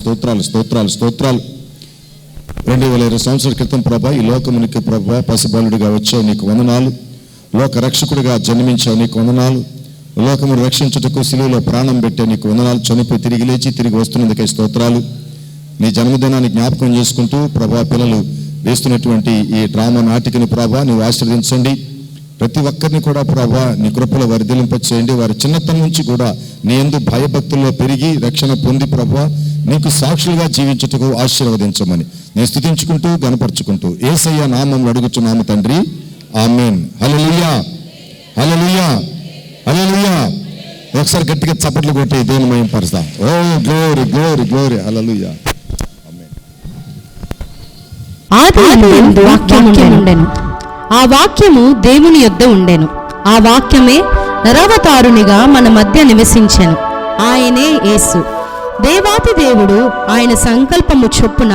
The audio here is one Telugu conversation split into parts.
స్తోత్రాలు స్తోత్రాలు స్తోత్రాలు. 2020 సంవత్సరాల క్రితం ప్రభా ఈ లోకమునికి ప్రభా పసిబాలుడిగా వచ్చావు, నీకు వందనాలు. లోక రక్షకుడిగా జన్మించావు, నీకు వందనాలు. లోకమును రక్షించుటకు శిలువలో ప్రాణం పెట్టే నీకు వందనాలు. చనిపోయి తిరిగి లేచి తిరిగి వస్తున్నందుకే స్తోత్రాలు. నీ జన్మదినాన్ని జ్ఞాపకం చేసుకుంటూ ప్రభా పిల్లలు వేస్తున్నటువంటి ఈ డ్రామా నాటికని ప్రభా నీవు ఆశీర్వదించండి. ప్రతి ఒక్కరిని కూడా ప్రభా నీ కృపలో వర్ధిలింపచేయండి. వారి చిన్నతనం నుంచి కూడా నీ యందు భయభక్తుల్లో పెరిగి రక్షణ పొంది ప్రభా నీకు సాక్షులుగా జీవించుటకు ఆశీర్వదించమని నేను స్తుతించుకుంటూ గణపరుచుకుంటూ యేసయ్య నామములో అడుగుచున్నాము తండ్రి, ఆమేన్. హల్లెలూయా హల్లెలూయా హల్లెలూయా. ఒకసారి గట్టిగా చప్పట్లు కొట్టి దేవుని మహిమపరుస్తాం. ఓ గ్లోరీ గ్లోరీ గ్లోరీ హల్లెలూయా. ఆదియందు వాక్యము ఉండెను, ఆ వాక్యము దేవుని యొద్ద ఉండెను, ఆ వాక్యమే నరవతారునిగా మన మధ్య నివసించెను, ఆయనే యేసు. దేవాతి దేవుడు ఆయన సంకల్పము చొప్పున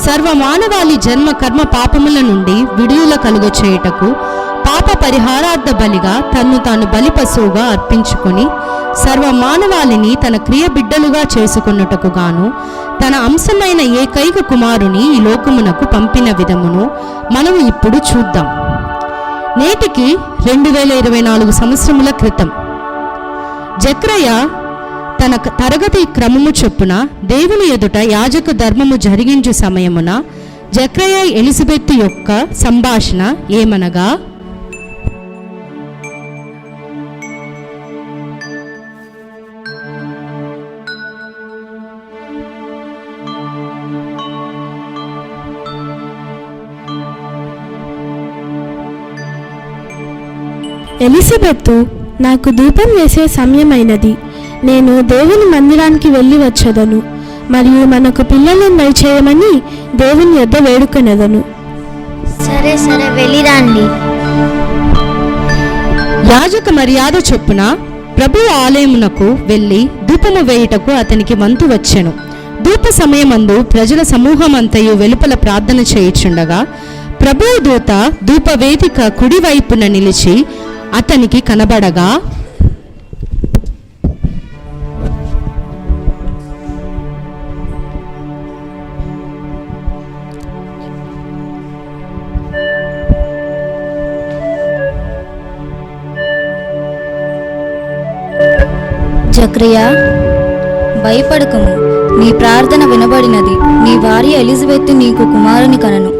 సర్వమానవాళి జన్మ కర్మ పాపముల నుండి విడుదల కలుగచేయుటకు పాప పరిహారార్థ బలిగా తన్ను తాను బలి పశువుగా అర్పించుకొని సర్వమానవాళిని తన క్రియ బిడ్డలుగా చేసుకొనుటకు గాను తన అంశమైన ఏకైక కుమారుని ఈ లోకమునకు పంపిన విధమును మనము ఇప్పుడు చూద్దాం. నేటికి 2024 సంవత్సరముల క్రితం జక్రయ తన తరగతి క్రమము చొప్పున దేవుని ఎదుట యాజక ధర్మము జరిగించు సమయమున జక్రయ ఎలిజబెత్ యొక్క సంభాషణ ఏమనగా, ఎలిజబెత్తు, నాకు ధూపం వేసే సమయమైనది. నేను దేవుని మందిరానికి వెళ్ళి వచ్చేదను మరియు మనకు పిల్లలను దయచేయమని దేవుని యొద్ద వేడుకొనేదను. సరే సరే వెళ్ళిరండి. యాజక మర్యాద చొప్పున ప్రభు ఆలయమునకు వెళ్ళి ధూపము వేయుటకు అతనికి వంతు వచ్చెను. ధూప సమయమందు ప్రజల సమూహమంతయు వెలుపల ప్రార్థన చేయుచుండగా ప్రభువు దూత ధూపవేదిక కుడివైపున నిలిచి అతనికి కనబడగా, జక్రియా, భయపడకము, నీ ప్రార్థన వినబడినది. నీ భార్య ఎలిజబెత్ నీకు కుమారుని కనను.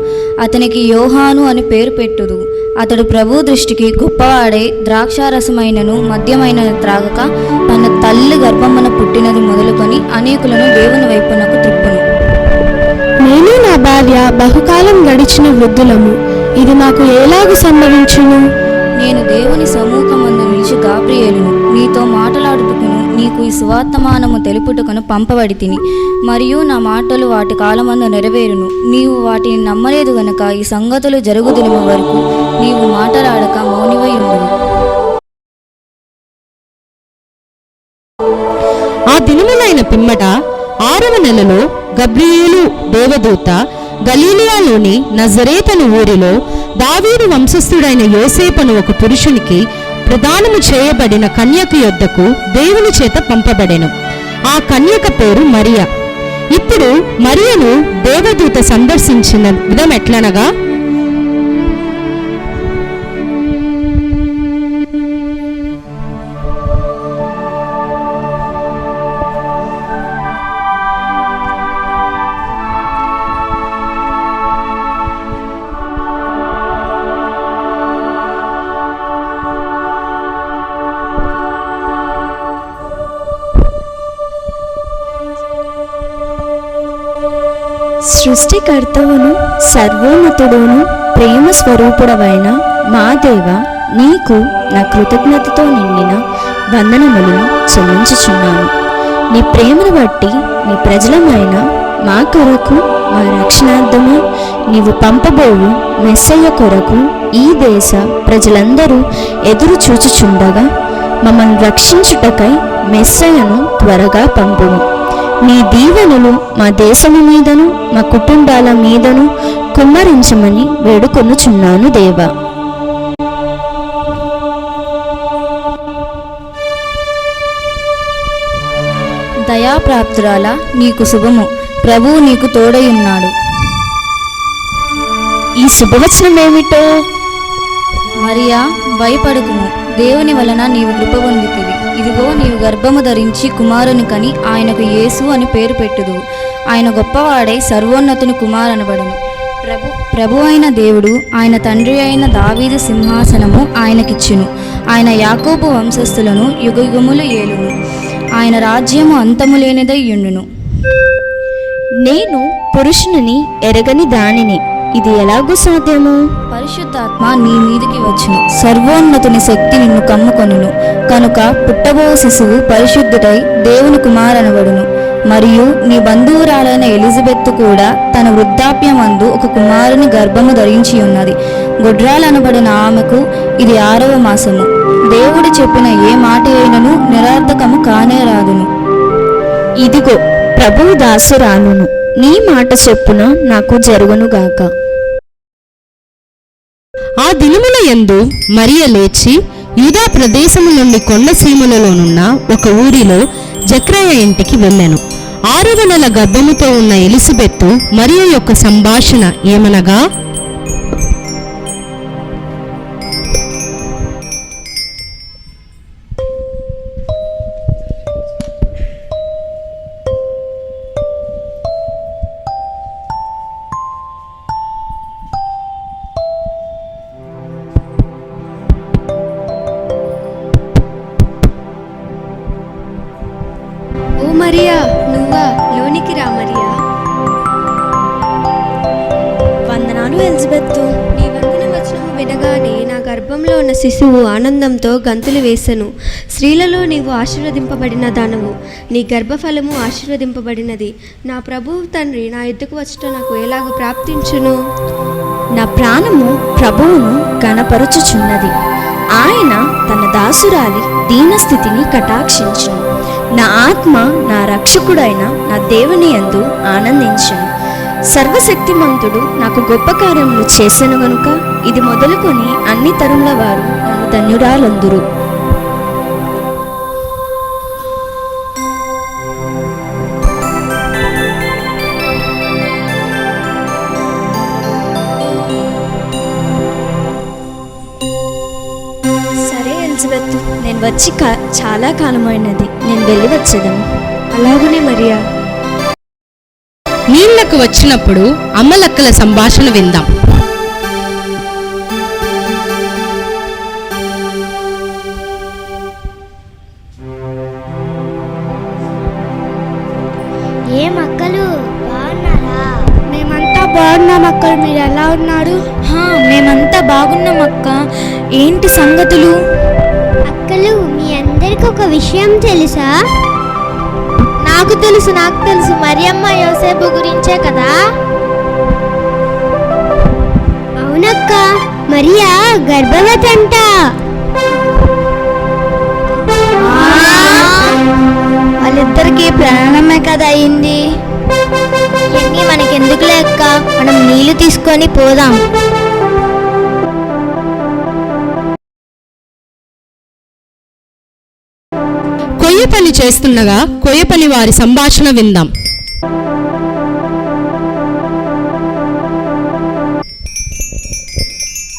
అతనికి యోహాను అని పేరు పెట్టుదు. అతడు ప్రభు దృష్టికి గొప్పవాడై ద్రాక్షారసమైనను మద్యమైనను త్రాగక తన తల్లి గర్భమున పుట్టినది మొదలుకొని అనేకులను దేవుని వైపునకు త్రిప్పును. నేను నా భార్య బహుకాలం గడిచిన వృద్ధులము. ఇది నాకు ఎలాగు సంభవించును? నేను దేవుని సమ్ముఖమందు నిలిచి గాబ్రియేలును. నీతో మాట్లాడుటకును నీకు ఈ సువార్తమానము తెలుపుటకును పంపబడి తిని, మరియు నా మాటలు వాటి కాలమందు నెరవేరును. నీవు వాటిని నమ్మలేదు గనక ఈ సంగతులు జరుగుదినము వరకు నీవు మాట్లాడక మౌనివై ఉండును. ఆ దినములైన పిమ్మట 6వ నెలలో గబ్రియేలు దేవదూత గలీలియాలోని నజరేతను ఊరిలో దావీదు వంశస్థుడైన యోసేపును ఒక పురుషునికి ప్రదానము చేయబడిన కన్యక యొద్దకు దేవుని చేత పంపబడెను. ఆ కన్యక పేరు మరియా. ఇప్పుడు మరియను దేవదూత సందర్శించిన విధం ఎట్లనగా, సృష్టికర్తవును సర్వోన్నతుడును ప్రేమ స్వరూపుడవైన మా దేవ, నీకు నా కృతజ్ఞతతో నిండిన వందనములను చెల్లించుచున్నాను. నీ ప్రేమను బట్టి నీ ప్రజలమైన మా కొరకు మా రక్షణార్థమై నీవు పంపబోవు మెస్సయ్య కొరకు ఈ దేశ ప్రజలందరూ ఎదురు చూచుచుండగా మమ్మల్ని రక్షించుటకై మెస్సయ్యను త్వరగా పంపుము. నీ దీవెనలు మా దేశము మీదను మా కుటుంబాల మీదను కుమ్మరించమని వేడుకొనుచున్నాను దేవా. దయా వరప్రాప్తురాలా, నీకు శుభము, ప్రభువు నీకు తోడై ఉన్నాడు. ఈ శుభవచనం ఏమిటో? మరియా, భయపడకుము, దేవుని వలన నీవు కృప పొందితివి. ఇదిగో, నీవు గర్భము ధరించి కుమారుని కని ఆయనకు యేసు అని పేరు పెట్టుదువు. ఆయన గొప్పవాడై సర్వోన్నతుని కుమారనబడును. ప్రభు అయిన దేవుడు ఆయన తండ్రి అయిన దావీదు సింహాసనము ఆయనకిచ్చును. ఆయన యాకోబు వంశస్థులను యుగయుగములు ఏలును. ఆయన రాజ్యము అంతము లేనిదై యుండును. నేను పురుషుని ఎరగని దానిని, ఇది ఎలాగూ సాధ్యము? పరిశుద్ధాత్మ నీ మీదికి వచ్చును, సర్వోన్నతుని శక్తి నిన్ను కమ్ముకొనును. కనుక పుట్టబో శిశువు పరిశుద్ధుడై దేవుని కుమారనబడును. మరియు నీ బంధువురాలైన ఎలిజబెత్ కూడా తన వృద్ధాప్యమందు ఒక కుమారుని గర్భము ధరించి ఉన్నది. గొడ్రాలనబడిన ఆమెకు ఇది 6వ మాసము. దేవుడు చెప్పిన ఏ మాట అయినను నిరర్థకము కానే రాదును. ఇదిగో, ప్రభువు దాసురాలును, నీ మాట చొప్పున నాకు జరుగునుగాక. ఆ దినముల యందు మరియ లేచి యూదా ప్రదేశము నుండి కొండ సీమలలోనున్న ఒక ఊరిలో జక్రయ ఇంటికి వెళ్ళెను. 6వ నెల గర్భముతో ఉన్న ఎలిజబెత్తు మరియ యొక్క సంభాషణ ఏమనగా, ఓ మరియా, నువ్వా? లోనికి రా మరియా. వందనాలు ఎలిజబెత్తు. నీ వందన వచనము వినగానే నా గర్భంలో ఉన్న శిశువు ఆనందంతో గంతులు వేసెను. స్త్రీలలో నీవు ఆశీర్వదింపబడిన దానవు, నీ గర్భఫలము ఆశీర్వదింపబడినది. నా ప్రభువు తండ్రి నా ఎద్దుకు వచ్చుట నాకు ఎలాగ ప్రాప్తించును? నా ప్రాణము ప్రభువును గణపరుచుచున్నది. ఆయన తన దాసురాలి దీనస్థితిని కటాక్షించును. నా ఆత్మ నా రక్షకుడైన నా దేవుని యందు ఆనందించును. సర్వశక్తిమంతుడు నాకు గొప్ప కార్యములు చేసెను గనుక ఇది మొదలుకొని అన్ని తరముల వారు నన్ను ధన్యురాలందురు. సరే ఎలిజబెత్తు, నేను వచ్చి చాలా కాలమైనది. నేను వెళ్ళి వచ్చేదను. అలాగునే మరియా. నీళ్లకు వచ్చినప్పుడు అమ్మలక్కల సంభాషణ విందాం. ఏ మక్కలు బాగున్నారా? మేమంతా బాగున్నాం అక్కలు, మీరు ఎలా ఉన్నారు? మేమంతా బాగున్నాం అక్క. ఏంటి సంగతులు? అక్కలు, మీ అందరికి ఒక విషయం తెలుసా? నాకు తెలుసు మరియమ్మ యోసేపు గురించే కదా. అవునక్క, మరియా గర్భవతి అంట. వాళ్ళిద్దరికి ప్రాణమే కదా అయింది. ఇవన్నీ మనకెందుకు లేక, మనం నీళ్లు తీసుకొని పోదాం. కొయ్య పని చేస్తుండగా కొయ్య పని వారి సంభాషణ విందాం.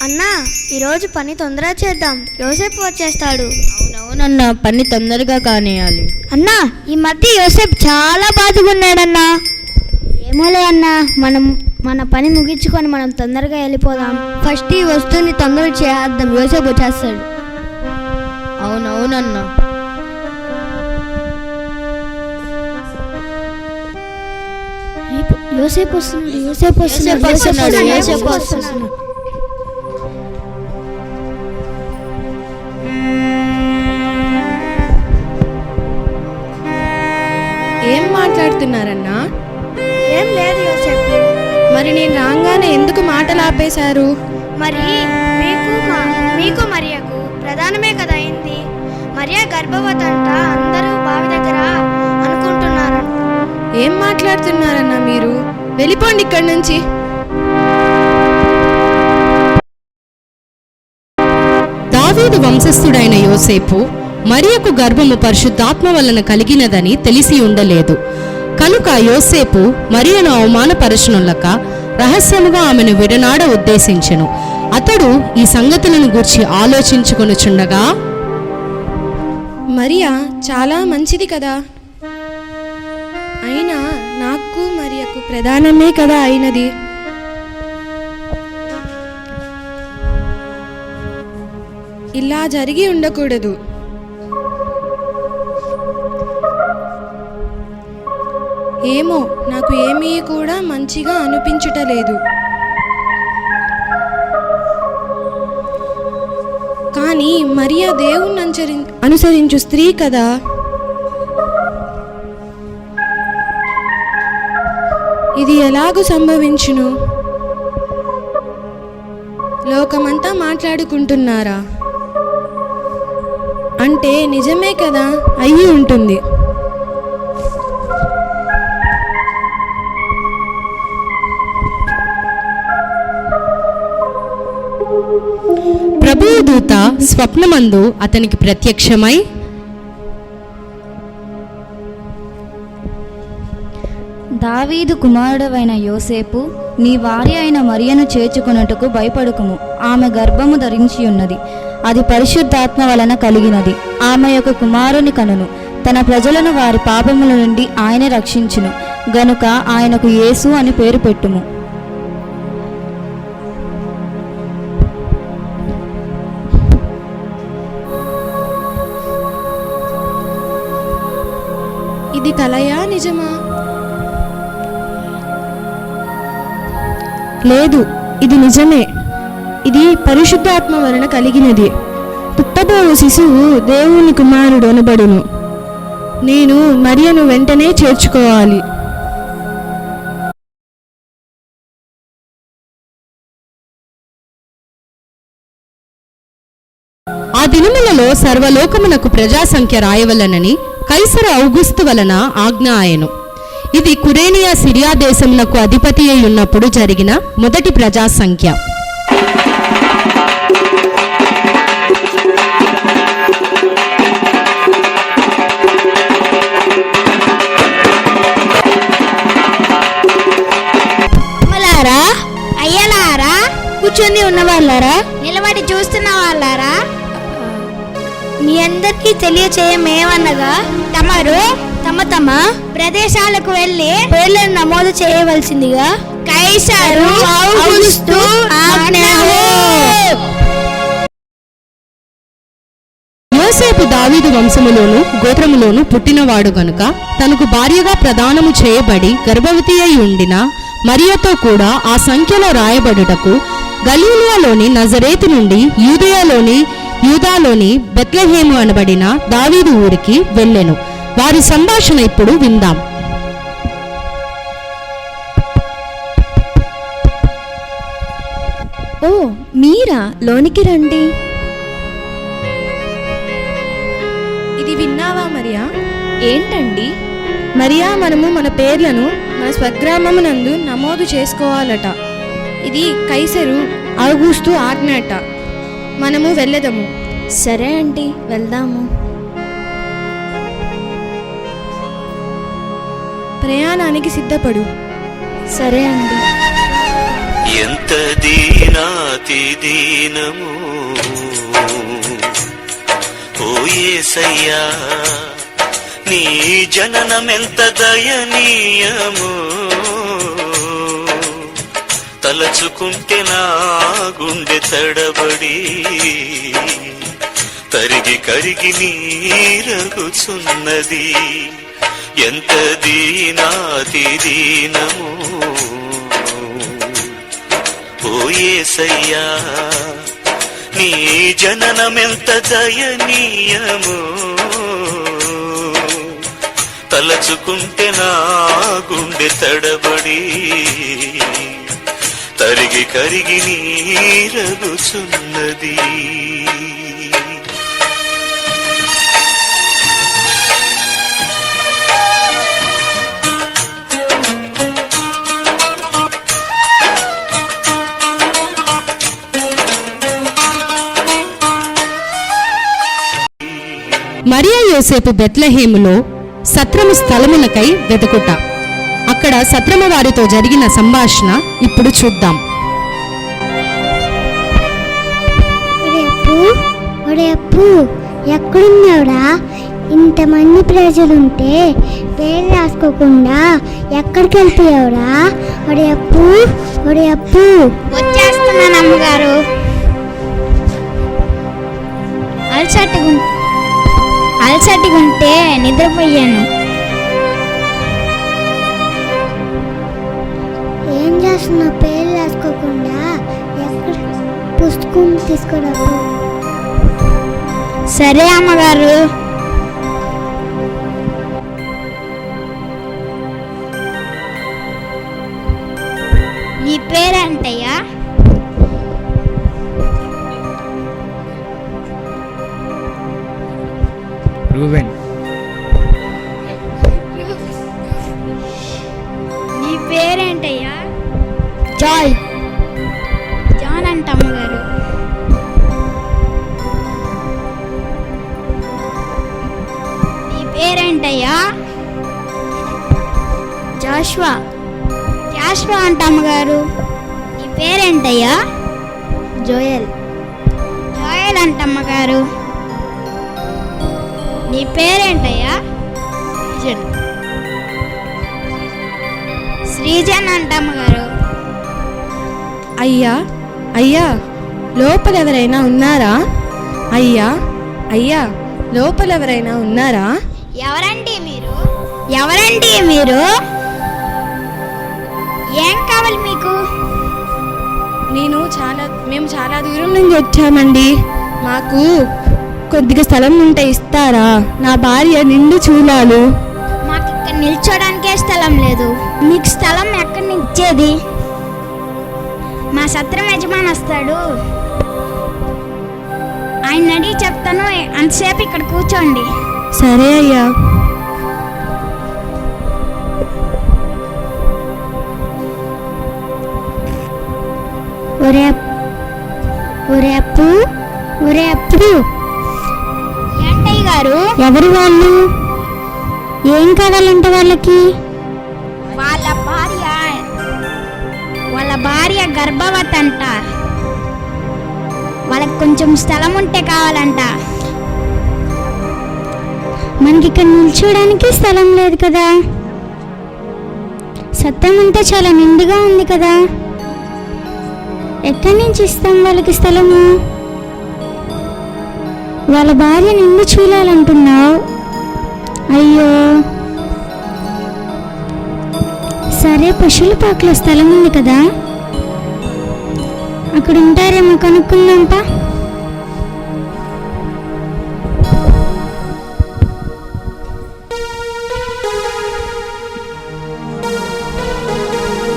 అన్నా, ఈరోజు పని తొందరగా చేద్దాం, యోసేపు వచ్చేస్తాడు. అవునవునన్న, పని తొందరగా కానియాలి. అన్నా, ఈ మధ్య యోసేపు చాలా బాధగా ఉన్నాడన్నా. ఏమోలే అన్నా, మన పని ముగించుకొని మనం తొందరగా వెళ్ళిపోదాం. ఫస్ట్ ఈ వస్తువుని తొందరగా చేద్దాం, యోసేపు వచ్చేస్తాడు. అవునవునన్నా. యోసేపు వస్తున్నాడు. ఏం మాట్లాడుతున్నారన్నా? ఏం లేదు యోసేపు. మరి నేను రాగానే ఎందుకు మాటలు ఆపేశారు? మరి మీకు మరియకు ప్రధానమే కదా అయింది. మరియ గర్భవతి అంట, అందరూ బావి దగ్గర అనుకుంటున్నారు. ఏం మాట్లాడుతున్నారన్నా మీరు? వెళ్ళిపోండి ఇక్కడి నుంచి. దావీదు వంశస్థుడైన యోసేపు మరియకు గర్భము పరిశుద్ధాత్మ వలన కలిగినదని తెలిసి ఉండలేదు. కనుక యోసేపు మరియను అవమానపరచునులక రహస్యముగా ఆమెను విడనాడ ఉద్దేశించెను. అతడు ఈ సంగతులను గూర్చి ఆలోచించుకొనుచుండగా, మరియా చాలా మంచిది కదా, అయినా నాకు మరియకు ప్రధానమే కదా అయినది. ఇలా జరిగి ఉండకూడదు. ఏమో, నాకు ఏమీ కూడా మంచిగా అనిపించుటలేదు. కానీ మరియా దేవుణ్ణి అనుసరించు స్త్రీ కదా. ఇది ఎలాగూ సంభవించును? లోకమంతా మాట్లాడుకుంటున్నారా? అంటే నిజమే కదా, అయ్యి ఉంటుంది. ప్రభువు దూత స్వప్నమందు అతనికి ప్రత్యక్షమై, దావీదు కుమారుడవైన యోసేపు, నీ భార్య అయిన మరియను చేర్చుకొనుటకు భయపడుకుము. ఆమె గర్భము ధరించి ఉన్నది, అది పరిశుద్ధాత్మ వలన కలిగినది. ఆమె యొక్క కుమారుని కనును. తన ప్రజలను వారి పాపముల నుండి ఆయన రక్షించును గనుక ఆయనకు యేసు అని పేరు పెట్టుము. ఇది కలయా నిజమా? లేదు, ఇది నిజమే. ఇది పరిశుద్ధాత్మ వలన కలిగినది. పుట్టబోవు శిశువు దేవుని కుమారుడు అనబడును. నేను మరియను వెంటనే చేర్చుకోవాలి. ఆ దినములలో సర్వలోకమునకు ప్రజాసంఖ్య రాయవలనని కైసరు ఔగుస్తు వలన ఆజ్ఞ ఆయను. ఇది కురేనియా సిరియా దేశమునకు అధిపతి అయి ఉన్నప్పుడు జరిగిన మొదటి ప్రజాసంఖ్య. అయ్యలారా, కూర్చొని ఉన్న వాళ్ళారా, నిలబడి చూస్తున్న వాళ్ళారా, మీ అందరికీ తెలియచేయమేమనగా తమరు తమ తమ ప్రదేశాలకు వెళ్ళి పేర్లను నమోదు చేయవలసిందిగా కైసరు ఔగుస్తు ఆజ్ఞయు. యోసేపు దావీదు వంశములోను గోత్రములోను పుట్టినవాడు గనుక తనకు భార్యగా ప్రదానము చేయబడి గర్భవతి అయి ఉండిన మరియతో కూడా ఆ సంఖ్యలో రాయబడుటకు గలీలియాలోని నజరేతు నుండి యూదాలోని బెత్లెహేము అనబడిన దావీదు ఊరికి వెళ్ళెను. వారి సంభాషణ ఇప్పుడు విందాం. ఓ మీరా, లోనికి రండి. ఇది విన్నావా మరియా? ఏంటండి? మరియా, మనము మన పేర్లను మన స్వగ్రామమునందు నమోదు చేసుకోవాలట. ఇది కైసరు ఔగుస్తు ఆజ్ఞట. మనము వెళ్ళదము. సరే అండి, వెళ్దాము. ప్రయాణానికి సిద్ధపడు. సరే అండి. ఎంత దీనాతి దీనము ఓ యేసయ్యా, నీ జననమెంత దయనీయము. తలచుకుంటే నా గుండె తడబడి తరిగి కరిగి నీరగుచున్నది. ఎంత దీనాతి దీనము ఓ యేసయ్యా, నీ జననమెంత దయనీయము. తలచుకుంటే నా గుండె తడబడి తరిగి కరిగి నీరగుచున్నది. యోసేపు బెత్లెహేములో సత్రము స్థలములకై వెతుకుట. అక్కడ సత్రము వారితో జరిగిన సంభాషణ ఇప్పుడు చూద్దాం. ఒరే అప్పు, ఎక్కడున్నావురా? ఇంతమంది ప్రజలుంటే పేరు రాసుకోకుండా ఎక్కడికి వెళ్ళిపోయావురా? ఒరే అప్పు, వచ్చేస్తున్నాను అమ్మగారు. అలసటిగుంటే నిద్రపోయాను. ఏం చేస్తున్నావు? పేరు రాసుకోకుండా ఎక్కడ పుస్తకం తీసుకురా. సరే అమ్మగారు. నీ పేరేంటయ్యా? రూబెన్. నీ పేరేంటయ్యా? జాయ్. జాన్ అంట అమ్మగారు. నీ పేరేంటయ్యా? జాషువా. జాషువా అంట అమ్మగారు. నీ పేరేంటయ్యా? జోయల్. జోయల్ అంట అమ్మగారు. నీ పేరేంటయ్యా? శ్రీజన్ అంట అమ్మగారు. అయ్యా లోపలెవరైనా ఉన్నారా? అయ్యా లోపలెవరైనా ఉన్నారా? ఎవరండి మీరు? ఏం కావాలి మీకు? మేము చాలా దూరం నుంచి వచ్చామండి. మాకు కొద్దిగా స్థలం ఉంటే ఇస్తారా? నా భార్య నిండు చూలాలు. మాకు ఇక్కడ నిల్చోడానికే స్థలం లేదు. మీకు స్థలం ఎక్కడి నుంచి ఇచ్చేది? మా సత్రం యజమాని వస్తాడు, ఆయన అడిగి చెప్తాను. అంతసేపు ఇక్కడ కూర్చోండి. సరే అయ్యా. ఒరే అప్పు, ఏంటయ్య గారు? ఎవరు వాళ్ళు? ఏం కావాలంట వాళ్ళకి? వాళ్ళ భార్య గర్భవతి అంట. వాళ్ళకి కొంచెం స్థలం ఉంటే కావాలంట. మనకి ఇక్కడ నిల్చోడానికి స్థలం లేదు కదా. సత్రం అంతా చాలా నిండుగా ఉంది కదా. ఎక్కడి నుంచి ఇస్తాం వాళ్ళకి స్థలము? వాళ్ళ భార్య నిండు చూడాలంటున్నావు. అయ్యో, సరే పశువుల పాకలో స్థలం ఉంది కదా, అక్కడ ఉంటారేమో కనుక్కుందాంపా.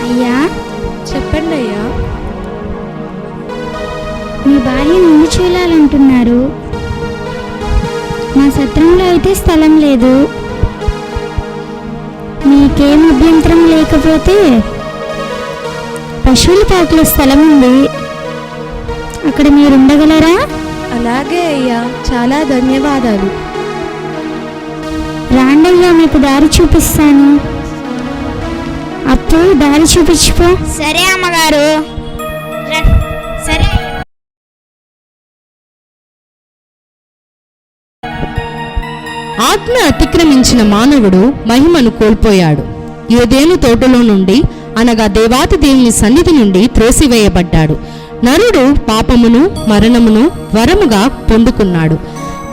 అయ్యా. చెప్పండి అయ్యా. మీ భార్య నిన్ను చూడాలంటున్నారు. మా సత్రంలో అయితే స్థలం లేదు. మీకేం అభ్యంతరం లేకపోతే పశువుల పాకలో స్థలం ఉంది, అక్కడ మీరు ఉండగలరా? అలాగే అయ్యా, చాలా ధన్యవాదాలు. రాండయ్యా, మీకు దారి చూపిస్తాను. అప్పుడు దారి చూపించిపో. సరే అమ్మగారు. సరే. ఆజ్ఞ అతిక్రమించిన మానవుడు మహిమను కోల్పోయాడు. ఏదేను తోటలో నుండి, అనగా దేవాతి దేవుని సన్నిధి నుండి త్రోసివేయబడ్డాడు. నరుడు పాపమును మరణమును వరముగా పొందుకున్నాడు.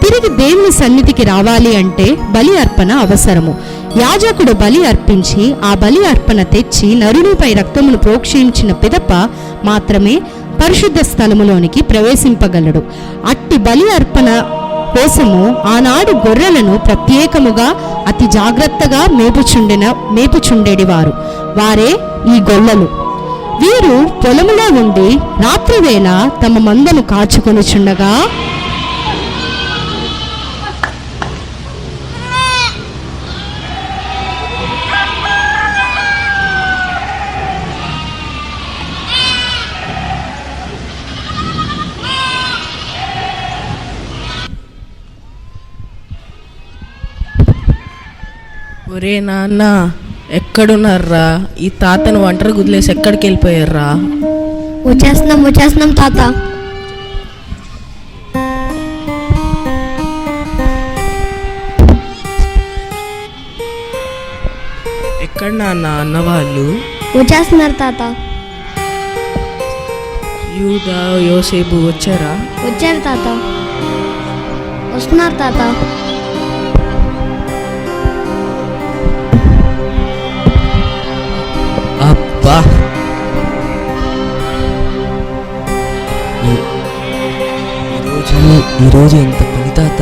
తిరిగి దేవుని సన్నిధికి రావాలి అంటే బలి అర్పణ అవసరము. యాజకుడు బలి అర్పించి ఆ బలి అర్పణ తెచ్చి నరునిపై రక్తమును ప్రోక్షించిన పిదప మాత్రమే పరిశుద్ధ స్థలములోనికి ప్రవేశింపగలడు. అట్టి బలి అర్పణ కోసము ఆనాడు గొర్రెలను ప్రత్యేకముగా అతి జాగ్రత్తగా మేపుచుండేడివారు. వారే ఈ గొల్లలు. వీరు పొలములో ఉండి రాత్రివేళ తమ మందను కాచుకొనుచుండగా ఒరే నాన్న, ఎక్కడున్నారా? ఈ తాతను ఒంటరి గుదిలేసి ఎక్కడికి వెళ్ళిపోయారా? వచ్చేస్తున్నాం తాత. ఎక్కడ నాన్న అన్నవాళ్ళు? వచ్చేస్తున్నారు తాత. యూదా, యోసేపు వచ్చారా? వచ్చారు తాత. వస్తున్నారు తాత. అబ్బా, ఈరోజు ఎంత పని తాత.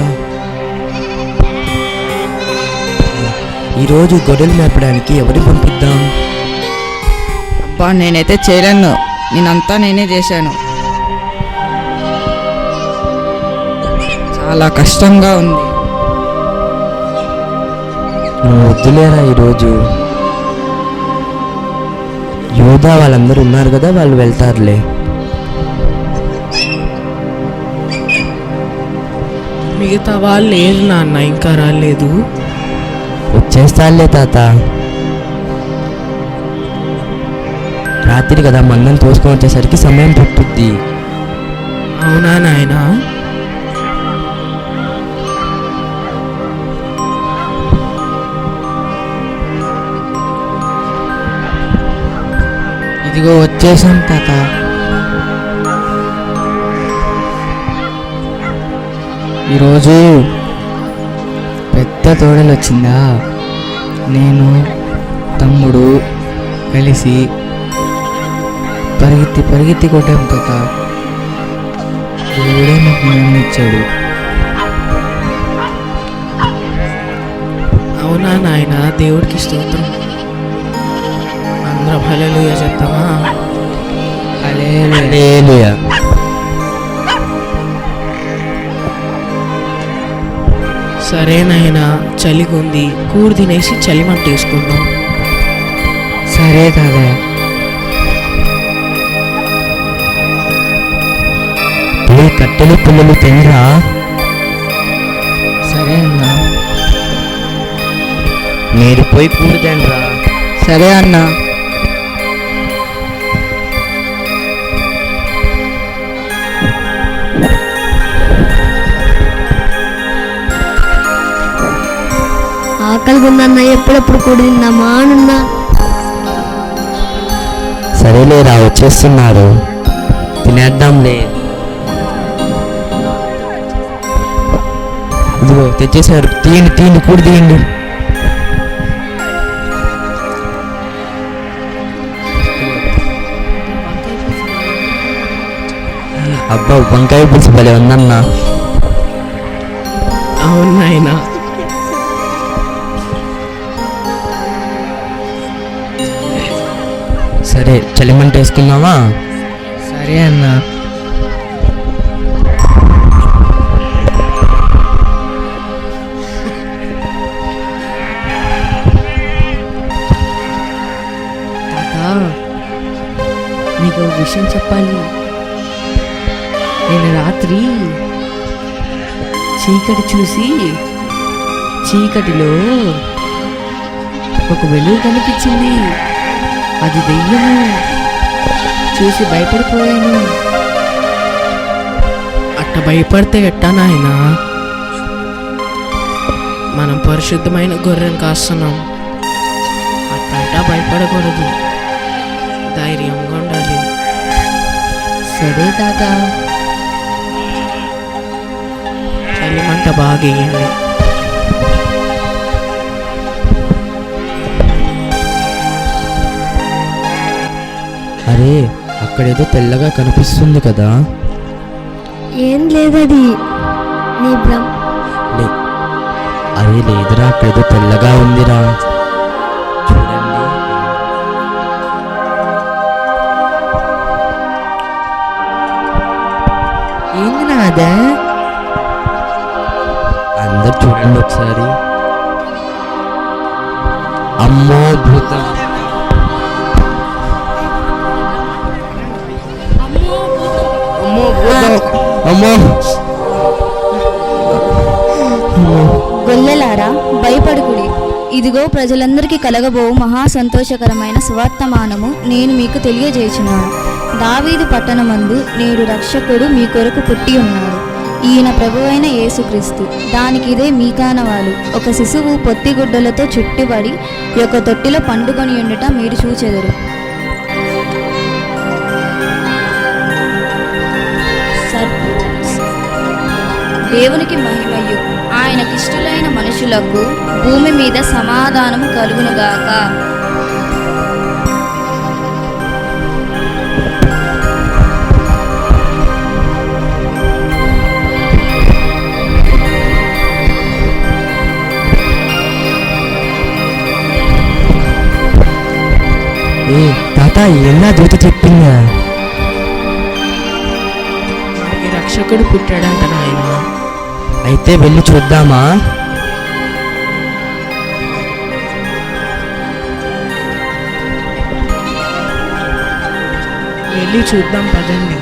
ఈరోజు గొడవలు మేపడానికి ఎవరిని పంపిద్దాం? అబ్బా, నేనైతే చేయలేను. నేనంతా నేనే చేశాను. చాలా కష్టంగా ఉంది. నువ్వు వద్దులేరా, ఈరోజు యోధా వాళ్ళందరూ ఉన్నారు కదా, వాళ్ళు వెళ్తారులే. మిగతా వాళ్ళు లేరు నాన్న, ఇంకా రాలేదు. వచ్చేస్తారులే తాత. రాత్రి కదా, మందం తోసుకొని వచ్చేసరికి సమయం పట్టుద్ది. అవునా నాయనా? ఇదిగో వచ్చేసాం తాత. ఈరోజు పెద్ద తోడలు వచ్చిందా? నేను తమ్ముడు కలిసి పరిగెత్తి కొట్టాం తాత. దేవుడే నాకు జ్ఞానం ఇచ్చాడు. అవునా నాయన? దేవుడికి స్తోత్రం. అందరం హల్లెలూయా చెప్తామా? హల్లెలూయా. సరే నాయనా, చలిగుంది, కూడు తినేసి చలిమంట వేసుకుందాం. సరే తాతయ్య. కట్టెలు పుల్లలు తినరా? సరే అన్నా. మీరు పోయి కూడు తినరా? సరే అన్నా. ఆకలిగా ఉందన్న, ఎప్పుడెప్పుడు కూడి తిందామా అనున్నా. సరేలేరా, వచ్చేస్తున్నారు, తినేద్దాంలే. ఇదిగో తెచ్చేసారు, తీయండి కూడి తీయండి. అబ్బా, వంకాయ పులుసు భలే ఉందన్నా. అవును నాయనా. సరే, చలిమంట వేసుకుందామా? సరే అన్నా. నీకు ఒక విషయం చెప్పాలి. నేను రాత్రి చీకటి చూసి చీకటిలో ఒక వెలుగు కనిపించింది. అది దెయ్యము. చూసి భయపడిపోయాను. అట్ట భయపడితే ఎట్టా నాయనా? మనం పరిశుద్ధమైన గొర్రెను కాస్తున్నాం. అట్టంటా భయపడకూడదు, ధైర్యంగా ఉండాలి. సరే తాత. చలిమంట బాగా వేయండి. అరే, అక్కడేదో తెల్లగా కనిపిస్తుంది కదా? ఏం లేదది, నీ అదే లేదురా, అక్కడేదో తెల్లగా ఉందిరా, చూడండి. ఏంది నాదా? అందరు చూడండి ఒకసారి. అమ్మో భూతం! అమ్మో! గొల్లెలారా, భయపడుకుడి. ఇదిగో ప్రజలందరికీ కలగబో మహా సంతోషకరమైన సువర్తమానము నేను మీకు తెలియజేయుచున్నాను. దావీదు పట్టణమందు నేడు రక్షకుడు మీ కొరకు పుట్టి ఉన్నాడు. ఈయన ప్రభువైన యేసుక్రీస్తు. దానికి ఇదే మీకానవాలు. ఒక శిశువు పొత్తిగుడ్డలతో చుట్టుబడి ఒక తొట్టిలో పండుకొని ఉండుట మీరు చూచెదరు. దేవునికి మహిమయు ఆయనకిష్టులైన మనుషులకు భూమి మీద సమాధానము కలుగునుగాక. ఏ తాత ఎన్నా దూత చెప్పిందా? మనకి రక్షకుడు పుట్టాడంట నాయన. అయితే వెళ్ళి చూద్దామా? వెళ్ళి చూద్దాం పదండి.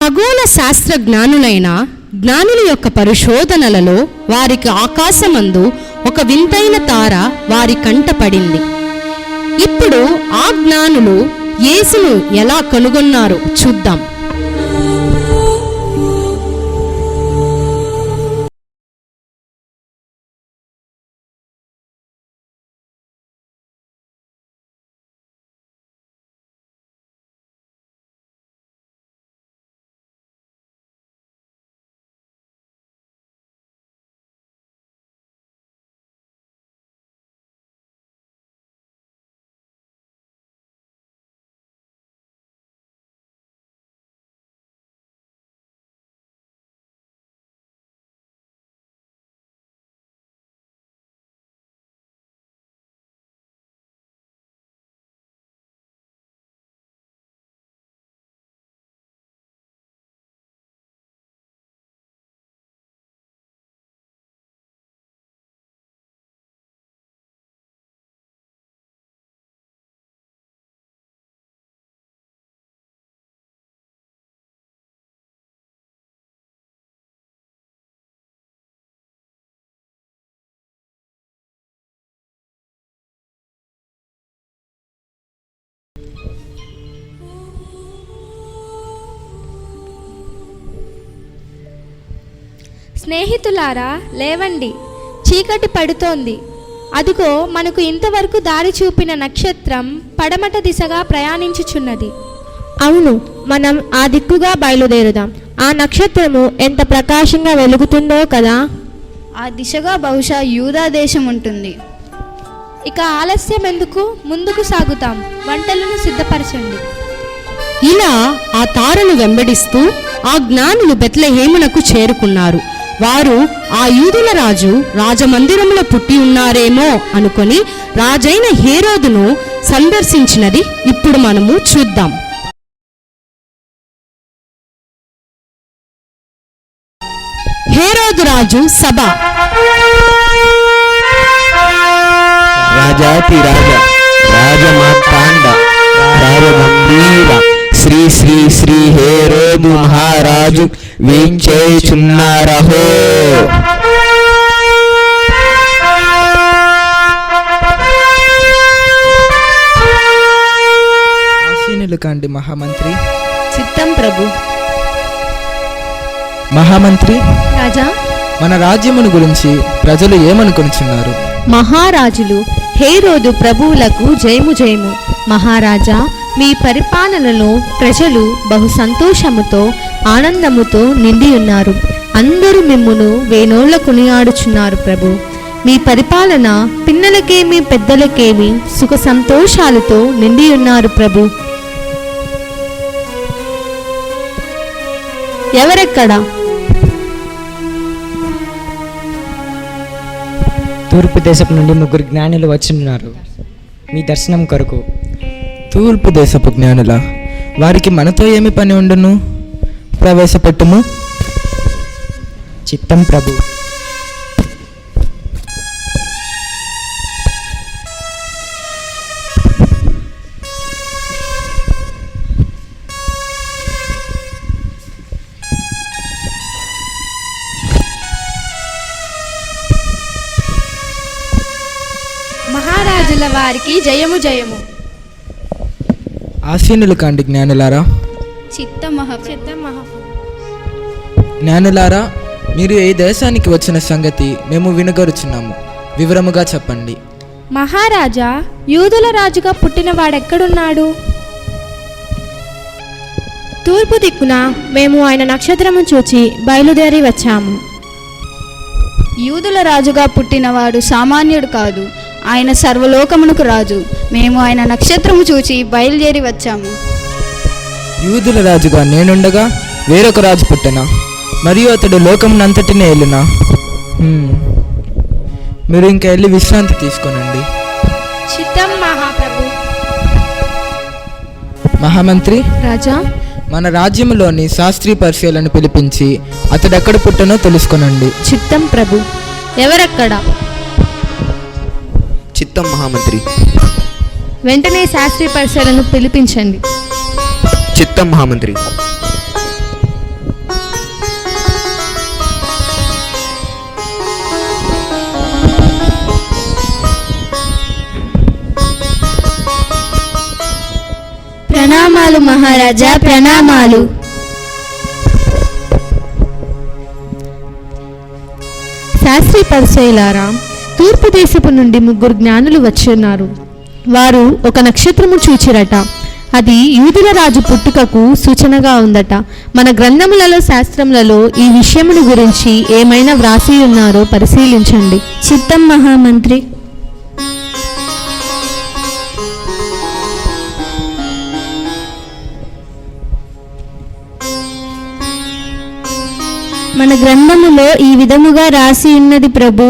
ఖగోళ శాస్త్ర జ్ఞానులైన జ్ఞానుల యొక్క పరిశోధనలలో వారికి ఆకాశమందు ఒక వింతైన తార వారి కంట పడింది. ఇప్పుడు ఆ జ్ఞానులు యేసును ఎలా కనుగొన్నారో చూద్దాం. స్నేహితులారా లేవండి, చీకటి పడుతోంది. అదిగో మనకు ఇంతవరకు దారి చూపిన నక్షత్రం పడమట దిశగా ప్రయాణించుచున్నది. అవును, మనం ఆ దిక్కుగా బయలుదేరుదాం. ఆ నక్షత్రము ఎంత ప్రకాశంగా వెలుగుతుందో కదా. ఆ దిశగా బహుశా యూదా దేశం ఉంటుంది. ఇక ఆలస్యం ఎందుకు, ముందుకు సాగుతాం. వంటలను సిద్ధపరచండి. ఇలా ఆ తారను వెంబడిస్తూ ఆ జ్ఞానులు బెత్లెహేమునకు చేరుకున్నారు. వారు ఆ యూదుల రాజు రాజమందిరములో పుట్టి ఉన్నారేమో అనుకొని రాజైన హేరోదును సందర్శించినది ఇప్పుడు మనము చూద్దాం. హేరోదు రాజు సభ. రాజాతి రాజ రాజమాతాండ రాజగంభీర శ్రీ శ్రీ శ్రీ హేరోదు మహారాజు వీంచేయుచున్నారహో. ఆశీనులు కాండి మహామంత్రి. చిత్తం ప్రభు. మహామంత్రి రాజా, మన రాజ్యమును గురించి ప్రజలు ఏమనుకొనిచున్నారు? మహారాజులు హేరోదు ప్రభువులకు జయము జయము. మహారాజా, మీ పరిపాలనలో ప్రజలు బహు సంతోషముతో ఆనందముతో నిండి ఉన్నారు. అందరూ మిమ్మును వేనోళ్ల కొనియాడుచున్నారు ప్రభు. మీ పరిపాలన పిన్నలకేమి పెద్దలకేమి సుఖ సంతోషాలతో నిండి ఉన్నారు ప్రభు. ఎవరెక్కడ? తూర్పు దేశపు నుండి 3 జ్ఞానులు వచ్చిన్నారు మీ దర్శనం కొరకు. తూర్పు దేశపు జ్ఞానుల, వారికి మనతో ఏమి పని ఉండును? ప్రవేశపెట్టుము. చిత్తం ప్రభు. మహారాజుల వారికి జయము జయము. ఆసీనులు కాండి జ్ఞానులారా. జ్ఞానులారా, మీరు ఏ దేశానికి వచ్చిన సంగతి మేము వినగరుచున్నాము. వివరముగా చెప్పండి. మహారాజా, యూదుల రాజుగా పుట్టిన వాడెక్కడున్నాడు? తూర్పు దిక్కున మేము ఆయన నక్షత్రము చూచి బయలుదేరి వచ్చాము. యూదుల రాజుగా పుట్టినవాడు సామాన్యుడు కాదు, ఆయన సర్వలోకమునకు రాజు. మేము ఆయన నక్షత్రము చూచి బయలుదేరి వచ్చాము. యూదుల రాజుగా నేనుండగా వేరొక రాజు పుట్టెనా? మరియు అతడు లోకమునంతటిని ఏలునా? మీరు ఇంకా వెళ్ళి విశ్రాంతి తీసుకోనండి. చిత్తం మహాప్రభు. మహామంత్రి రాజా, మన రాజ్యములోని శాస్త్రీ పరిశీలను పిలిపించి అతడెక్కడ పుట్టనో తెలుసుకొనండి. చిత్తం ప్రభు. ఎవరెక్కడ? చిత్తం మహామంత్రి. వెంటనే శాస్త్రీ పరిశీలను పిలిపించండి. చిత్తం మహామంత్రి. ప్రణామాలు మహారాజా, ప్రణామాలు. శాస్త్రీ పరిశీలారా, తూర్పు దేశపు నుండి 3 జ్ఞానులు వచ్చిన్నారు. వారు ఒక నక్షత్రము చూచిరట. అది యూదుల రాజు పుట్టుకకు సూచనగా ఉందట. మన గ్రంథములలో శాస్త్రములలో ఈ విషయమును గురించి ఏమైనా వ్రాసి ఉన్నారో పరిశీలించండి. చిత్తం మహామంత్రి. మన గ్రంథములో ఈ విధముగా రాసి ఉన్నది ప్రభు.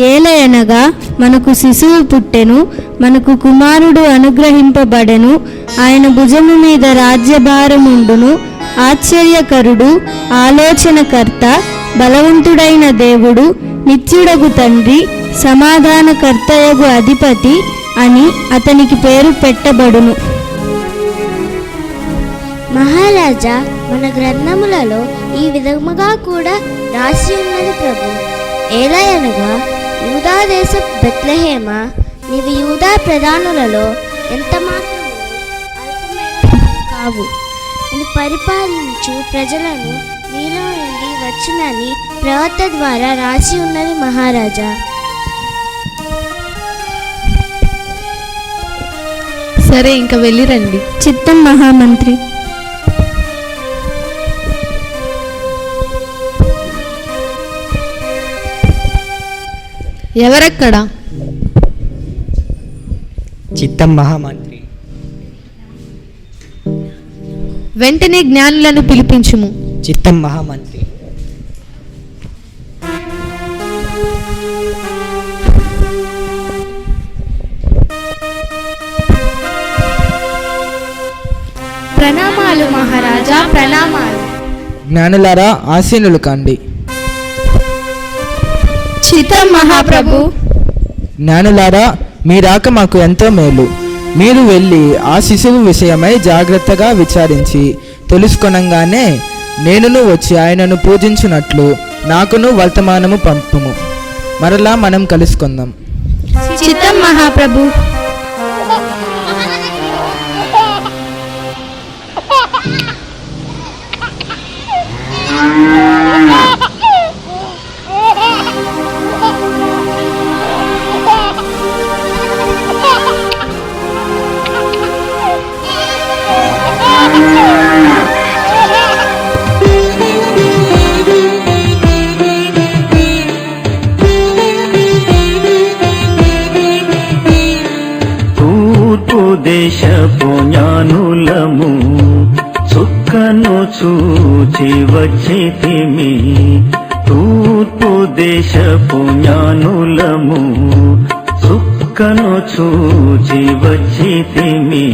ఏలయనగా మనకు శిశువు పుట్టెను, మనకు కుమారుడు అనుగ్రహింపబడెను, ఆయన భుజము మీద రాజ్యభారముండును. ఆశ్చర్యకరుడు, ఆలోచనకర్త, బలవంతుడైన దేవుడు, నిత్యుడగు తండ్రి, సమాధానకర్తయగు అధిపతి అని అతనికి పేరు పెట్టబడును. మహారాజా, మన గ్రంథములలో ఈ విధముగా కూడా రాసి ఉన్నది ప్రభు. ఏలయనగా యూదా దేశ బెత్లెహేమ, నీవు యూదా ప్రధానులలో ఎంత మాత్రము కావు. ఇది పరిపాలించు ప్రజలను నీలో నుండి వచ్చునని ప్రవక్త ద్వారా రాసి ఉన్నది మహారాజా. సరే, ఇంకా వెళ్ళిరండి. చిత్తం మహామంత్రి. ఎవరెక్కడ? చిత్తం మహామంత్రి. వెంటనే జ్ఞానులను పిలిపించుము. చిత్తం మహామంత్రి. ప్రణామాలు మహారాజా, ప్రణామాలు. జ్ఞానులారా, ఆసీనులు కాండి. చిత్తం మహాప్రభు. జ్ఞానులారా, మీ రాక మాకు ఎంతో మేలు. మీరు వెళ్ళి ఆ శిశువు విషయమై జాగ్రత్తగా విచారించి తెలుసుకొనంగానే నేనును వచ్చి ఆయనను పూజించున్నట్లు నాకును వర్తమానము పంపుము. మరలా మనం కలుసుకుందాం. చిత్తం మహాప్రభు. చూచి వచ్చితిమి తూర్పు దేశపు జ్ఞానులము చుక్కను చూచి వచ్చితిమి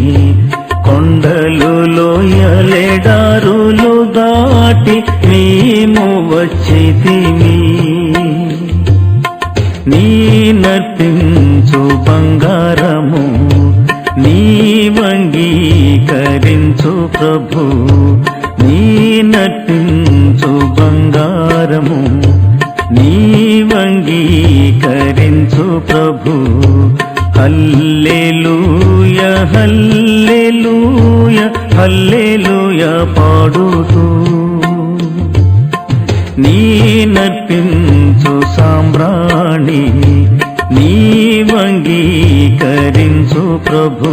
కొండలు లోయలెడారులు దాటి మేము వచ్చితిమి నీ నర్పించు బంగారము నీ వంగీకరించు ప్రభు నీ నర్పించు బంగారము నీ వంగీకరించు ప్రభు హల్లెలూయా హల్లెలూయా హల్లెలూయా పాడుతూ నీ నర్పించు సాంబ్రాణి నీ వంగీకరించు ప్రభు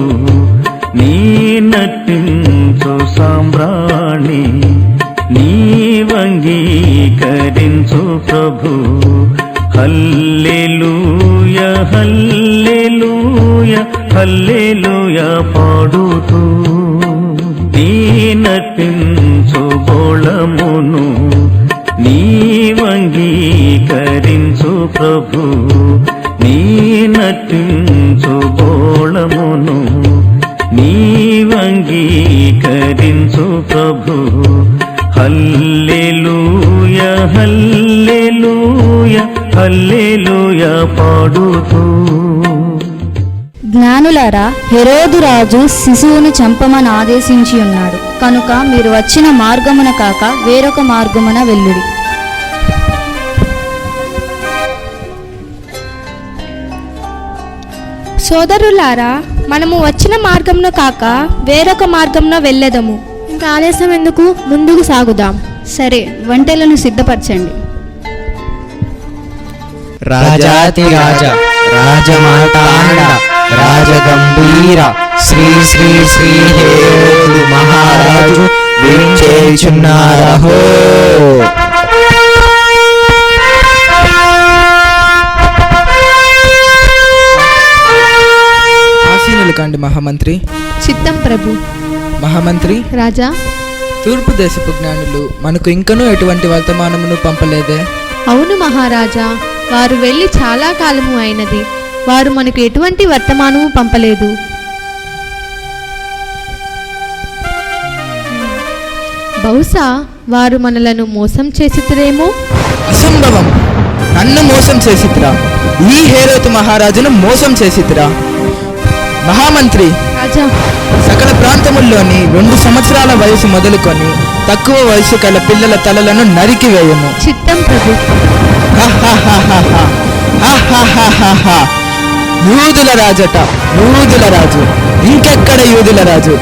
నీ నర్పించు సాంబ్రాణి నీ వంగీకరించు ప్రభు హల్లెలూయా హల్లెలూయా హల్లెలూయా పాడుతూ నీ నర్పించు బోళమును నీ వంగీకరించు ప్రభు నీ నర్పించు బోళమును నీ వంగీకరించు ప్రభు హల్లెలూయా హల్లెలూయా హల్లెలూయా పాడుతూ జ్ఞానులారా, హెరోదు రాజు శిశువును చంపమని ఆదేశించి ఉన్నాడు కనుక మీరు వచ్చిన మార్గమున కాక వేరొక మార్గమున వెళ్ళుడి. సోదరులారా, మనము వచ్చిన మార్గంలో కాక వేరొక మార్గంలో వెళ్ళేదము. ఇంకా ఆలస్యం ఎందుకు, ముందుకు సాగుదాం. సరే, వంటలను సిద్ధపరచండి. రాజాతి రాజ రాజమాతాండ రాజగంభీర శ్రీ శ్రీ శ్రీ హేరోదు మహారాజు వించేచున్నారహో. ఆశీనులు కండి మహామంత్రి. చిత్తం ప్రభు. మహామంత్రి రాజా, తూర్పు దేశపు జ్ఞానులు మనకు ఇంకనూ ఎటువంటి వర్తమానమును పంపలేదే? అవును మహారాజా, వారు వెళ్ళి చాలా కాలము అయినది. వారు మనకు ఎటువంటి వర్తమానము పంపలేదు. బహుశా వారు మనలను మోసం చేసితురేమో. అసంభవం! నన్ను మోసం చేసిద్రా, ఈ హేరోతు మహారాజును మోసం చేసిద్రా. మహామంత్రి, రాజా, సకల ప్రాంతముల్లోని 2 సంవత్సరాల వయసు మొదలుకొని తక్కువ వయసు కల పిల్లల తలలను నరికివేయము. చిత్తం ప్రభు. యూదుల రాజట, యూదుల రాజు, ఇంకెక్కడ యూదుల రాజు?